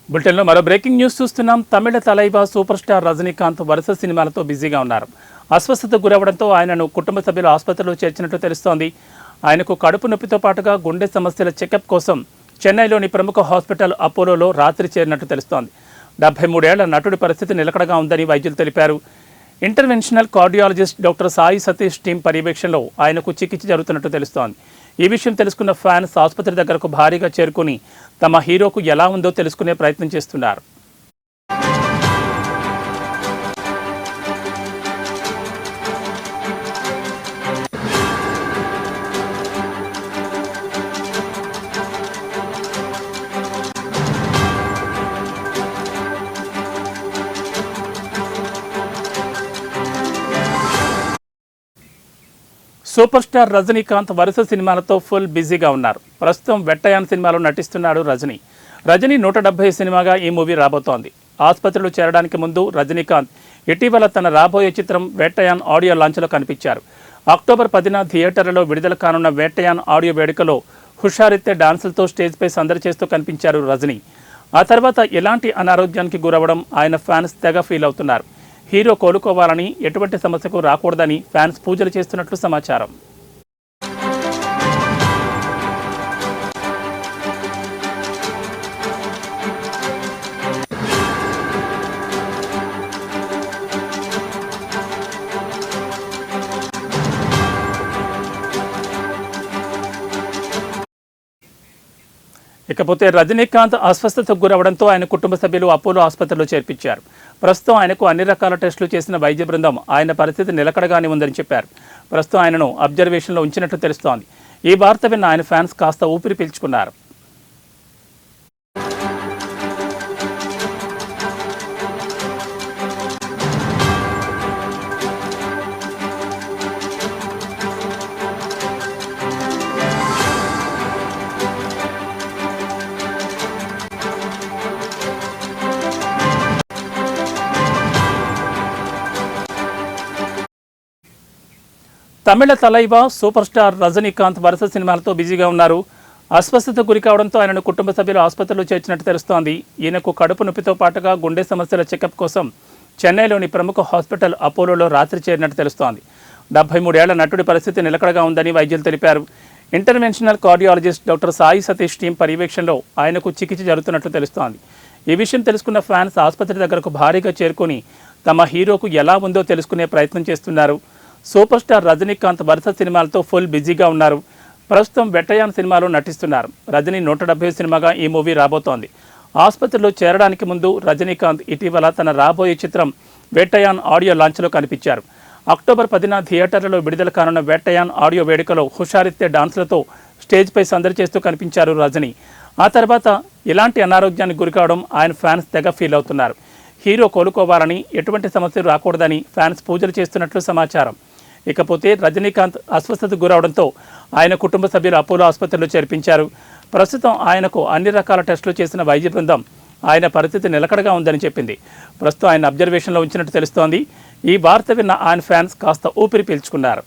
బులెటిన్లో మరో breaking news చూస్తున్నాం. తమిళ తలైవా సూపర్ స్టార్ రజనీకాంత్ వరుస సినిమాలతో బిజీగా ఉన్నారు. అస్వస్థతకు గురవడంతో ఆయనను కుటుంబ సభ్యులు ఆసుపత్రిలో చేర్చినట్లు తెలుస్తోంది. ఆయనకు కడుపు నొప్పితో పాటుగా గుండె సమస్యల చెకప్ కోసం చెన్నైలోని ప్రముఖ హాస్పిటల్ అపోలోలో రాత్రి చేరినట్లు తెలుస్తోంది. 73 ఏళ్ల నటుడి పరిస్థితి నిలకడగా ఉందని వైద్యులు తెలిపారు. Interventional cardiologist doctor Sai Satish team పర్యవేక్షణలో ఆయనకు చికిత్స జరుగుతున్నట్టు తెలుస్తోంది. ఈ విషయం తెలుసుకున్న ఫ్యాన్స్ ఆసుపత్రి దగ్గరకు భారీగా చేరుకుని తమ హీరోకు ఎలా ఉందో తెలుసుకునే ప్రయత్నం చేస్తున్నారు. సూపర్ స్టార్ రజనీకాంత్ వరుస సినిమాలతో ఫుల్ బిజీగా ఉన్నారు. ప్రస్తుతం వెట్టయాన్ సినిమాలో నటిస్తున్నాడు రజనీ. 170 సినిమాగా ఈ మూవీ రాబోతోంది. ఆసుపత్రిలో చేరడానికి ముందు రజనీకాంత్ ఇటీవల తన రాబోయే చిత్రం వేట్టయాన్ ఆడియో లాంచ్లో కనిపించారు. అక్టోబర్ 10న థియేటర్లలో విడుదల కానున్న వేట్టయాన్ ఆడియో వేడుకలో హుషారెత్తే డాన్సులతో స్టేజ్పై సందడి చేస్తూ కనిపించారు రజనీ. ఆ తర్వాత ఎలాంటి అనారోగ్యానికి గురవడం ఆయన ఫ్యాన్స్ తెగ ఫీల్ అవుతున్నారు. హీరో కోలుకోవాలని, ఎటువంటి సమస్యకు రాకూడదని ఫ్యాన్స్ పూజలు చేస్తున్నట్లు సమాచారం. ఇకపోతే రజనీకాంత్ అస్వస్థతకు గురవడంతో ఆయన కుటుంబ సభ్యులు అపోలో ఆసుపత్రిలో చేర్పించారు. ప్రస్తుతం ఆయనకు అన్ని రకాల టెస్టులు చేసిన వైద్య బృందం ఆయన పరిస్థితి నిలకడగానే ఉందని చెప్పారు. ప్రస్తుతం ఆయనను అబ్జర్వేషన్లో ఉంచినట్లు తెలుస్తోంది. ఈ వార్త విన్న ఆయన ఫ్యాన్స్ కాస్త ఊపిరి పీల్చుకున్నారు. తమిళ తలైవా సూపర్ స్టార్ రజనీకాంత్ వరుస సినిమాలతో బిజీగా ఉన్నారు. అస్వస్థతకు గురి కావడంతో ఆయనను కుటుంబ సభ్యులు ఆసుపత్రిలో చేర్చినట్టు తెలుస్తోంది. ఈయనకు కడుపు నొప్పితో పాటుగా గుండె సమస్యల చెకప్ కోసం చెన్నైలోని ప్రముఖ హాస్పిటల్ అపోలోలో రాత్రి చేరినట్టు తెలుస్తోంది. 73 ఏళ్ల నటుడి పరిస్థితి నిలకడగా ఉందని వైద్యులు తెలిపారు. Interventional cardiologist doctor Sai Satish team పర్యవేక్షణలో ఆయనకు చికిత్స జరుగుతున్నట్లు తెలుస్తోంది. ఈ విషయం తెలుసుకున్న ఫ్యాన్స్ ఆసుపత్రి దగ్గరకు భారీగా చేరుకుని తమ హీరోకు ఎలా ఉందో తెలుసుకునే ప్రయత్నం చేస్తున్నారు. సూపర్ స్టార్ రజనీకాంత్ వరుస సినిమాలతో ఫుల్ బిజీగా ఉన్నారు. ప్రస్తుతం వెట్టయాన్ సినిమాలో నటిస్తున్నారు. రజనీ 170 సినిమాగా ఈ మూవీ రాబోతోంది. ఆసుపత్రిలో చేరడానికి ముందు రజనీకాంత్ ఇటీవల తన రాబోయే చిత్రం వేట్టయాన్ ఆడియో లాంచ్లో కనిపించారు. అక్టోబర్ 10న థియేటర్లలో విడుదల కానున్న వేట్టయాన్ ఆడియో వేడుకలో హుషారెత్తే డాన్సులతో స్టేజ్పై సందడి చేస్తూ కనిపించారు రజనీ. ఆ తర్వాత ఎలాంటి అనారోగ్యానికి గురికావడం ఆయన ఫ్యాన్స్ తెగ ఫీల్ అవుతున్నారు. హీరో కోలుకోవాలని, ఎటువంటి సమస్యలు రాకూడదని ఫ్యాన్స్ పూజలు చేస్తున్నట్లు సమాచారం. ఇకపోతే రజనీకాంత్ అస్వస్థతకు గురవడంతో ఆయన కుటుంబ సభ్యులు అపోలో ఆసుపత్రిలో చేర్పించారు. ప్రస్తుతం ఆయనకు అన్ని రకాల టెస్టులు చేసిన వైద్య బృందం ఆయన పరిస్థితి నిలకడగా ఉందని చెప్పింది. ప్రస్తుతం ఆయన అబ్జర్వేషన్లో ఉంచినట్టు తెలుస్తోంది. ఈ వార్త విన్న ఆయన ఫ్యాన్స్ కాస్త ఊపిరి పీల్చుకున్నారు.